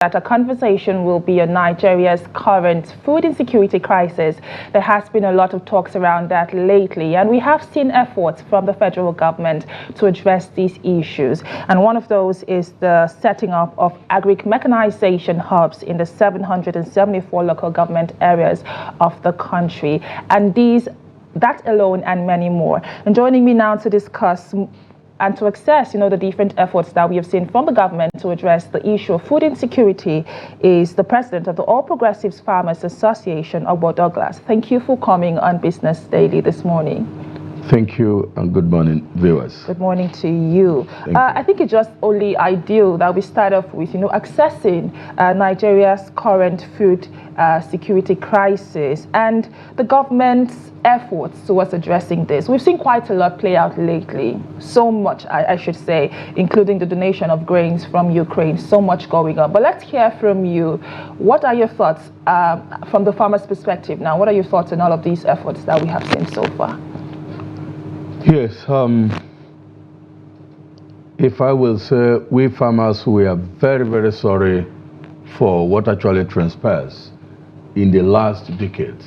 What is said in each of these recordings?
that a conversation will be on Nigeria's current food insecurity crisis. There has been a lot of talks around that lately, and we have seen efforts from the federal government to address these issues. And one of those is the setting up of Agric mechanization hubs in the 774 local government areas of the country. And that alone and many more. And joining me now to discuss and to assess, the different efforts that we have seen from the government to address the issue of food insecurity is the president of the All Progressives Farmers Association, Ogbo Douglas. Thank you for coming on Business Daily this morning. Thank you and good morning, viewers. Good morning to you. I think it's just only ideal that we start off with, assessing Nigeria's current food security crisis and the government's efforts towards addressing this. We've seen quite a lot play out lately. So much, I should say, including the donation of grains from Ukraine. So much going on. But let's hear from you. What are your thoughts from the farmer's perspective now? What are your thoughts on all of these efforts that we have seen so far? Yes, if I will say, we farmers, we are very, very sorry for what actually transpires in the last decade.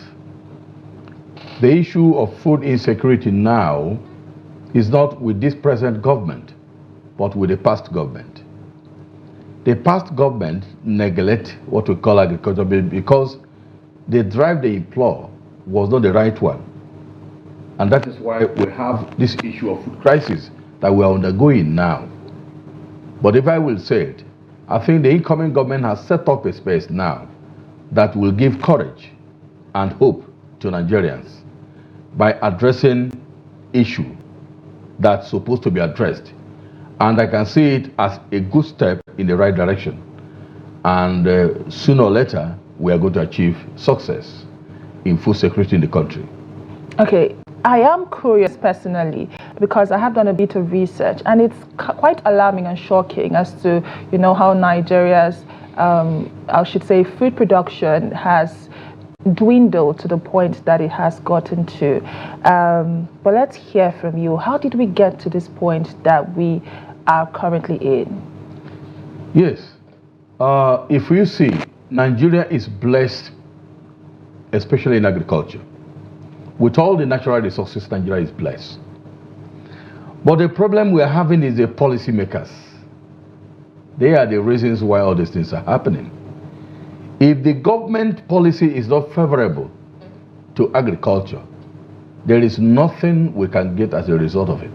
The issue of food insecurity now is not with this present government, but with the past government. The past government neglect what we call agriculture because the drive they employ was not the right one. And that is why we have this issue of food crisis that we are undergoing now. But if I will say it, I think the incoming government has set up a space now that will give courage and hope to Nigerians by addressing issue that's supposed to be addressed. And I can see it as a good step in the right direction. And sooner or later, we are going to achieve success in food security in the country. Okay. I am curious personally because I have done a bit of research, and it's quite alarming and shocking as to how Nigeria's I should say food production has dwindled to the point that it has gotten to. But let's hear from you. How did we get to this point that we are currently in? Yes. If you see, Nigeria is blessed, especially in agriculture. With all the natural resources, Nigeria is blessed. But the problem we are having is the policymakers. They are the reasons why all these things are happening. If the government policy is not favorable to agriculture, there is nothing we can get as a result of it.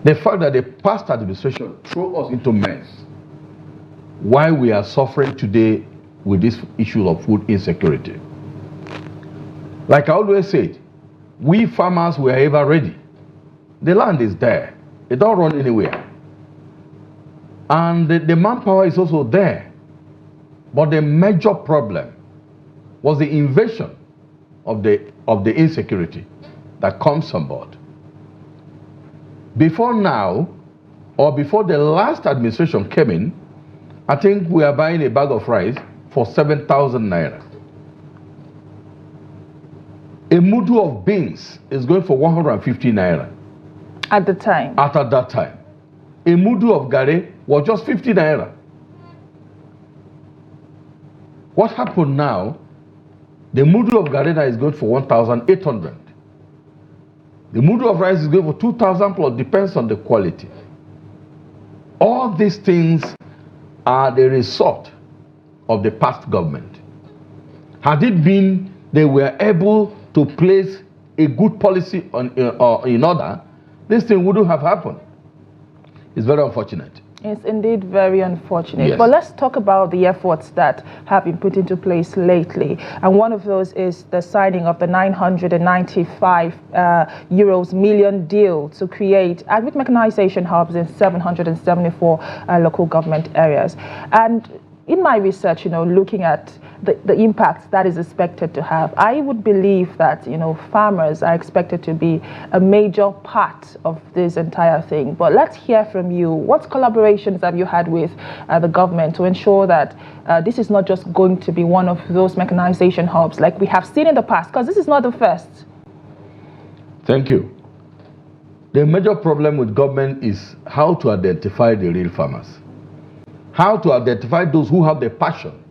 The fact that the past administration threw us into mess, why we are suffering today with this issue of food insecurity. Like I always said, we farmers were ever ready. The land is there. It don't run anywhere. And the manpower is also there. But the major problem was the invasion of the insecurity that comes on board. Before now, or before the last administration came in, I think we are buying a bag of rice for 7,000 naira. A mudu of beans is going for 150 naira. At the time? At that time. A mudu of gari was just 50 naira. What happened now? The mudu of gari is going for 1,800. The mudu of rice is going for 2,000 plus, depends on the quality. All these things are the result of the past government. Had it been they were able to place a good policy in order, this thing wouldn't have happened. It's very unfortunate. It's indeed very unfortunate. Yes. But let's talk about the efforts that have been put into place lately. And one of those is the signing of the 995 euros million deal to create agric mechanization hubs in 774 local government areas. And in my research, looking at the impact that is expected to have, I would believe that, farmers are expected to be a major part of this entire thing. But let's hear from you. What collaborations have you had with the government to ensure that this is not just going to be one of those mechanization hubs like we have seen in the past? Because this is not the first. Thank you. The major problem with government is how to identify the real farmers. how to identify those who have the passion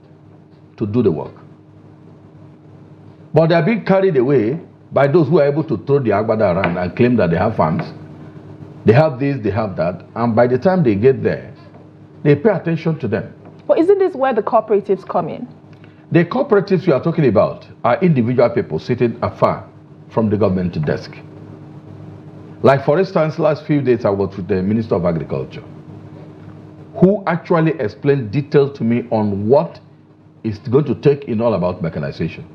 to do the work. But they are being carried away by those who are able to throw the agbada around and claim that they have farms, they have this, they have that, and by the time they get there, they pay attention to them. But isn't this where the cooperatives come in? The cooperatives we are talking about are individual people sitting afar from the government desk. Like, for instance, last few days I was with the Minister of Agriculture, who actually explained details to me on what is going to take in all about mechanization.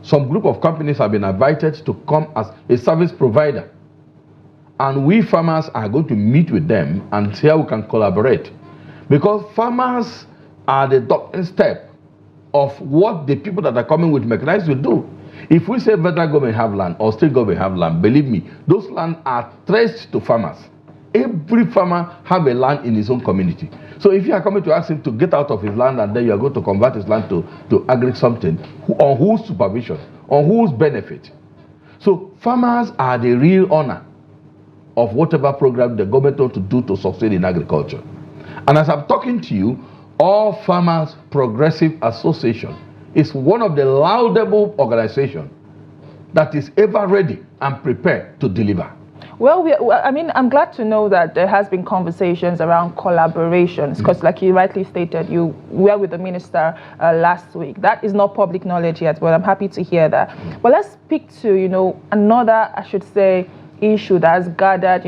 Some group of companies have been invited to come as a service provider, and we farmers are going to meet with them and see how we can collaborate, because farmers are the docking step of what the people that are coming with mechanized will do. If we say federal government have land or state government have land, believe me, those land are traced to farmers. Every farmer have a land in his own community. So if you are coming to ask him to get out of his land and then you are going to convert his land to Agric something, on whose supervision, on whose benefit? So farmers are the real owner of whatever program the government wants to do to succeed in agriculture. And as I'm talking to you, All Farmers Progressive Association is one of the laudable organizations that is ever ready and prepared to deliver. Well, I'm glad to know that there has been conversations around collaborations, because like you rightly stated, you were with the minister last week. That is not public knowledge yet, but I'm happy to hear that. But let's speak to, another, I should say, issue that has gathered,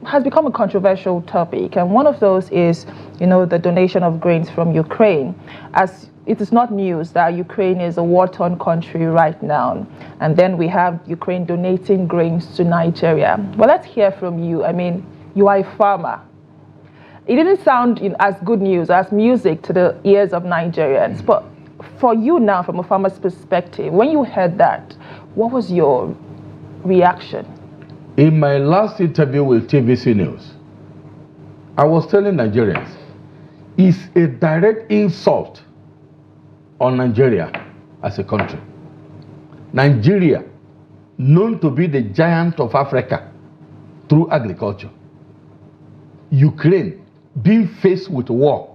has become a controversial topic. And one of those is, the donation of grains from Ukraine. As it is not news that Ukraine is a war-torn country right now. And then we have Ukraine donating grains to Nigeria. Well, let's hear from you. I mean, you are a farmer. It didn't sound as good news, as music to the ears of Nigerians. But for you now, from a farmer's perspective, when you heard that, what was your reaction? In my last interview with TVC News, I was telling Nigerians, it's a direct insult on Nigeria as a country. Nigeria, known to be the giant of Africa through agriculture. Ukraine, being faced with war,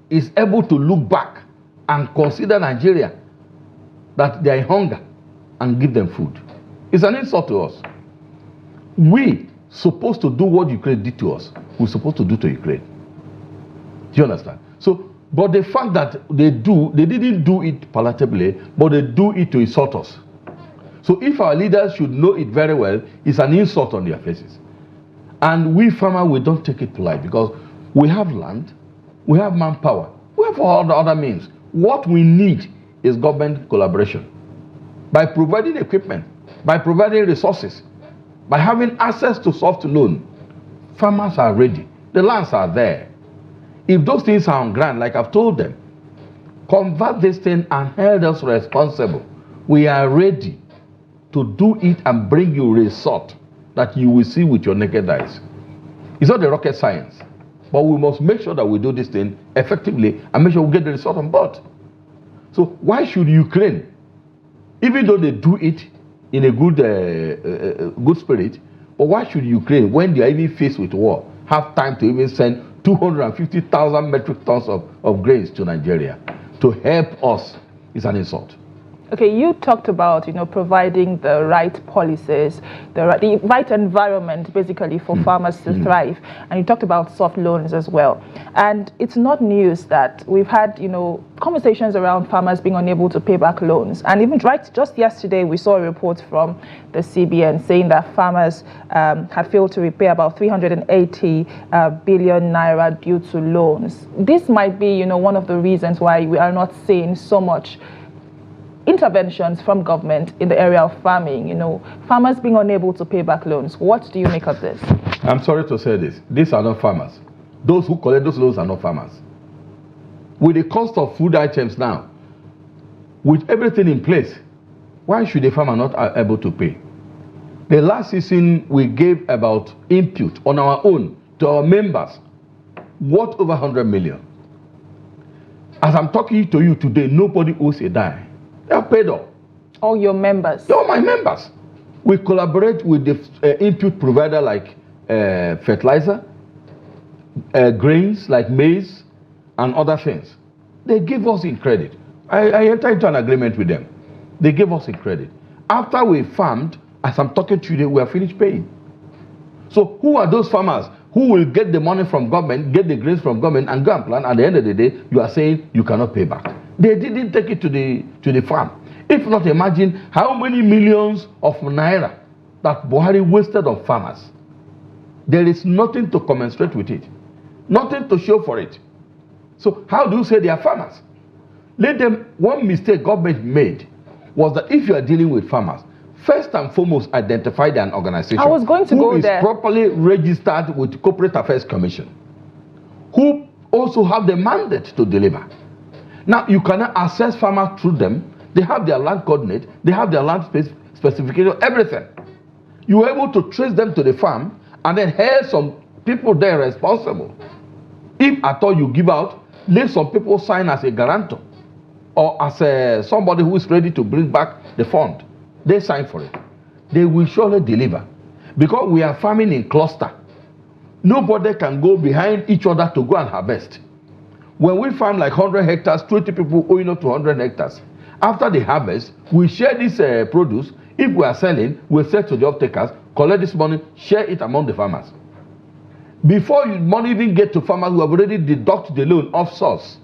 is able to look back and consider Nigeria that they are in hunger and give them food. It's an insult to us. We supposed to do what Ukraine did to us, we're supposed to do to Ukraine. Do you understand? But the fact that they didn't do it palatably, but they do it to insult us. So if our leaders should know it very well, it's an insult on their faces. And we farmers, we don't take it polite, because we have land, we have manpower, we have all the other means. What we need is government collaboration. By providing equipment, by providing resources, by having access to soft loan, farmers are ready. The lands are there. If those things are on ground, like I've told them, convert this thing and hold us responsible. We are ready to do it and bring you a result that you will see with your naked eyes. It's not the rocket science, but we must make sure that we do this thing effectively and make sure we get the result on board. So why should Ukraine, even though they do it in a good spirit, but why should Ukraine, when they are even faced with war, have time to even send 250,000 metric tons of grains to Nigeria to help us? Is an insult. Okay, you talked about, providing the right policies, the right environment, basically, for farmers to thrive. And you talked about soft loans as well. And it's not news that we've had, conversations around farmers being unable to pay back loans. And even just yesterday, we saw a report from the CBN saying that farmers had failed to repay about 380 billion naira due to loans. This might be, one of the reasons why we are not seeing so much interventions from government in the area of farming, farmers being unable to pay back loans. What do you make of this? I'm sorry to say this. These are not farmers. Those who collect those loans are not farmers. With the cost of food items now, with everything in place, why should a farmer not able to pay? The last season, we gave about input on our own to our members, worth over 100 million. As I'm talking to you today, nobody owes a dime. They are paid up. All your members? All my members. We collaborate with the input provider like fertilizer, grains like maize, and other things. They give us in credit. I entered into an agreement with them. They gave us in credit. After we farmed, as I'm talking to you, we are finished paying. So who are those farmers who will get the money from government, get the grains from government, and go and plant? At the end of the day, you are saying you cannot pay back. They didn't take it to the farm. If not, imagine how many millions of naira that Buhari wasted on farmers. There is nothing to commensurate with it. Nothing to show for it. So how do you say they are farmers? Let them, one mistake government made was that if you are dealing with farmers, first and foremost, identify an organization. I was going to go there. Who is properly registered with Corporate Affairs Commission, who also have the mandate to deliver. Now, you cannot access farmers through them. They have their land coordinate, they have their land specification, everything. You were able to trace them to the farm and then hire some people there responsible. If at all you give out, let some people sign as a guarantor or as somebody who is ready to bring back the fund. They sign for it. They will surely deliver. Because we are farming in cluster. Nobody can go behind each other to go and harvest. When we farm like 100 hectares, 20 people owing up to 100 hectares. After the harvest, we share this produce. If we are selling, we sell to the off-takers, collect this money, share it among the farmers. Before money even get to farmers, we have already deducted the loan off source.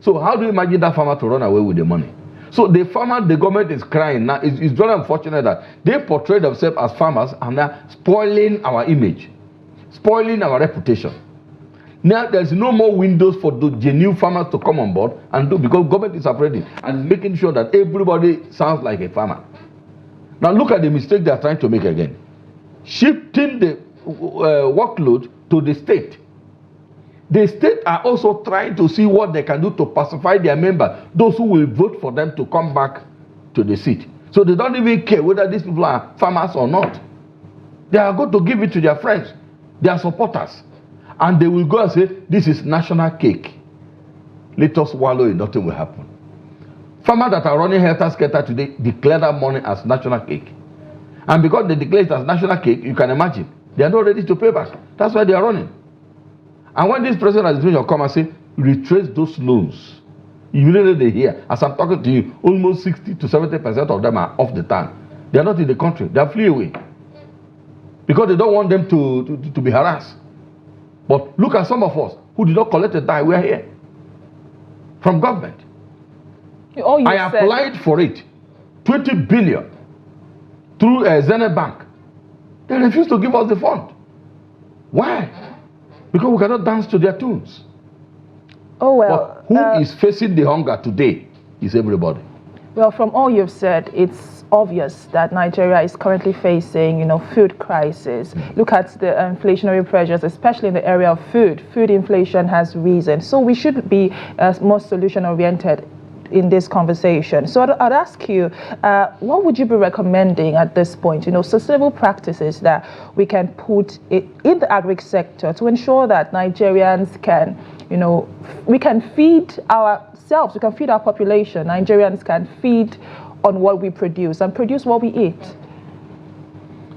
So how do you imagine that farmer to run away with the money? So the farmer, the government is crying now. It's very unfortunate that they portray themselves as farmers and they're spoiling our image, spoiling our reputation. Now there's no more windows for the genuine farmers to come on board and do, because government is afraid and making sure that everybody sounds like a farmer. Now look at the mistake they are trying to make again. Shifting the workload to the state. The state are also trying to see what they can do to pacify their members, those who will vote for them to come back to the seat. So they don't even care whether these people are farmers or not. They are going to give it to their friends, their supporters. And they will go and say, this is national cake. Let us wallow in, nothing will happen. Farmers that are running helter-skelter today declare that money as national cake. And because they declare it as national cake, you can imagine, they are not ready to pay back. That's why they are running. And when this president administration come and say, retrace those loans, immediately they hear, as I'm talking to you, almost 60 to 70% of them are off the town. They are not in the country. They are flee away. Because they don't want them to be harassed. But look at some of us who did not collect a dime. We are here. From government. I applied for it. 20 billion. Through Zenith Bank. They refused to give us the fund. Why? Because we cannot dance to their tunes. Oh, well. But who is facing the hunger today is everybody. Well, from all you've said, it's obvious that Nigeria is currently facing, food crisis. Look at the inflationary pressures, especially in the area of food. Food inflation has risen. So we should be more solution-oriented in this conversation. So I'd ask you, what would you be recommending at this point? Sustainable practices that we can put in the agric sector to ensure that Nigerians can, we can feed ourselves, we can feed our population. Nigerians can feed on what we produce and produce what we eat.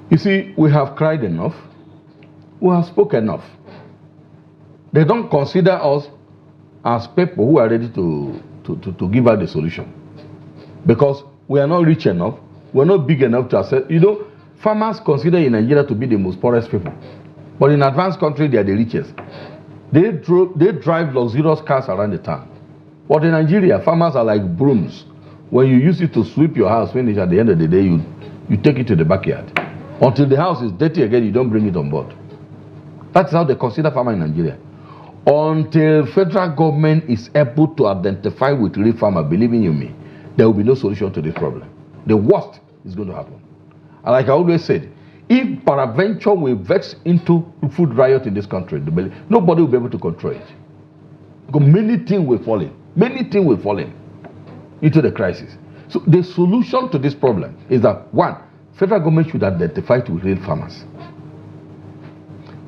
You see, we have cried enough. We have spoken enough. They don't consider us as people who are ready to give out the solution. Because we are not rich enough, we're not big enough to access. Farmers consider in Nigeria to be the most poorest people. But in advanced countries, they are the richest. They drive luxurious cars around the town. But in Nigeria, farmers are like brooms. When you use it to sweep your house, finish at the end of the day, you take it to the backyard. Until the house is dirty again, you don't bring it on board. That's how they consider farmer in Nigeria. Until federal government is able to identify with real farmer, believing you me, there will be no solution to this problem. The worst is going to happen. And like I always said, if peradventure we vex into food riot in this country, nobody will be able to control it. Because many things will fall in. Many things will fall in into the crisis. So the solution to this problem is that, one, federal government should identify with real farmers.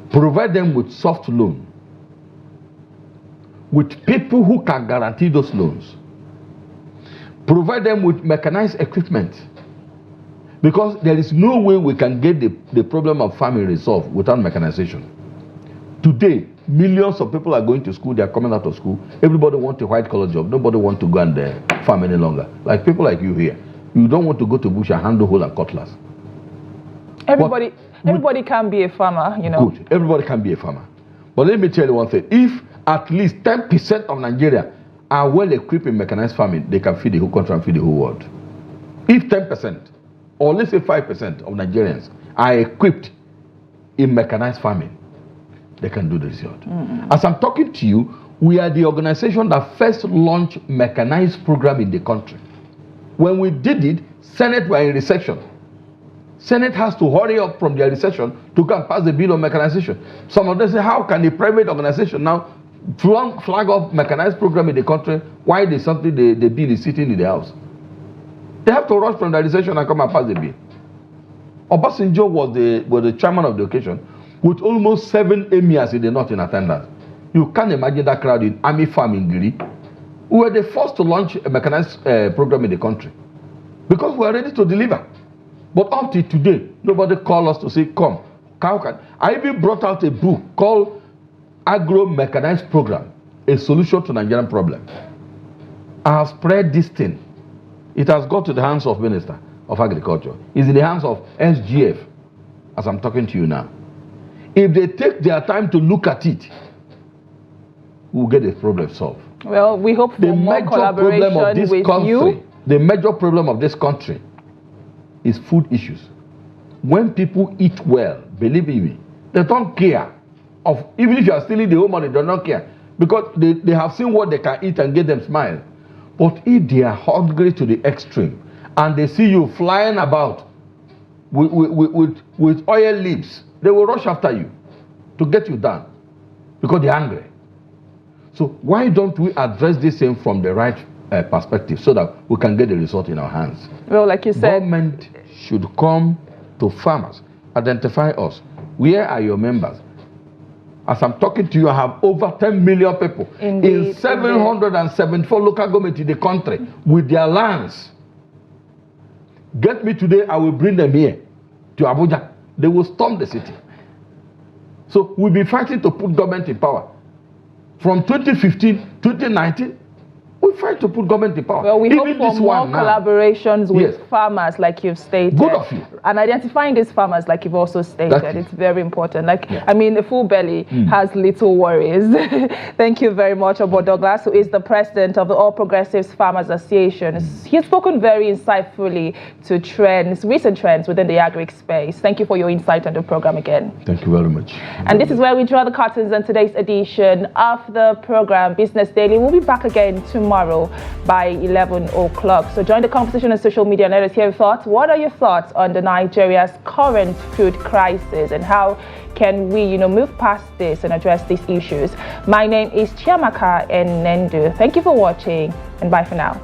Provide them with soft loan, with people who can guarantee those loans. Provide them with mechanized equipment. Because there is no way we can get the problem of farming resolved without mechanization. Today, millions of people are going to school, they are coming out of school. Everybody wants a white-collar job. Nobody wants to go and farm any longer. Like people like you here. You don't want to go to bush and handle hoe and cutlass. Everybody can be a farmer, you know. Good. Everybody can be a farmer. But let me tell you one thing. If at least 10% of Nigeria are well equipped in mechanized farming, they can feed the whole country and feed the whole world. If 10%, or let's say 5% of Nigerians are equipped in mechanized farming, they can do the result. As I'm talking to you, we are the organization that first launched mechanized program in the country. When we did it, Senate were in recession. Senate has to hurry up from their recession to come pass the bill on mechanization. Some of them say, how can a private organization now flag up mechanized program in the country while the bill is sitting in the house? They have to rush from the recession and come and pass the bill. Obasanjo was the chairman of the occasion with almost 7 emirs in the north in attendance. You can't imagine that crowd in army farm in Giri. We were the first to launch a mechanized program in the country because we are ready to deliver. But up to today, nobody called us to say, come. I even brought out a book called Agro Mechanized Program, a solution to Nigerian problem. I have spread this thing. It has got to the hands of Minister of Agriculture. It's in the hands of SGF, as I'm talking to you now. If they take their time to look at it, we'll get the problem solved. Well, we hope for more collaboration with you. The major problem of this country is food issues. When people eat well, believe me, they don't care. Even if you are stealing the whole money, they don't care. Because they have seen what they can eat and get them smile. But if they are hungry to the extreme, and they see you flying about with oil lips, they will rush after you to get you down because they're hungry. So why don't we address this thing from the right perspective so that we can get the result in our hands? Well, like you said, government should come to farmers, identify us. Where are your members? As I'm talking to you, I have over 10 million people in 774 local governments in the country with their lands. Get me today, I will bring them here to Abuja. They will storm the city. So we'll be fighting to put government in power. From 2015, 2019, we fight to put government in power. Well, we hope for more collaborations with farmers, like you've stated. Good of you. And identifying these farmers, like you've also stated, it's very important. I mean, a full belly has little worries. Thank you very much, Ogbo Douglas, who is the president of the All Progressives Farmers Association. He's spoken very insightfully to recent trends within the Agric space. Thank you for your insight on the program again. Thank you very much. And this is where we draw the curtains on today's edition of the program, Business Daily. We'll be back again tomorrow by 11 o'clock. So join the conversation on social media and let us hear your thoughts. What are your thoughts on Nigeria's current food crisis and how can we, move past this and address these issues? My name is Chiamaka Enendu. Thank you for watching and bye for now.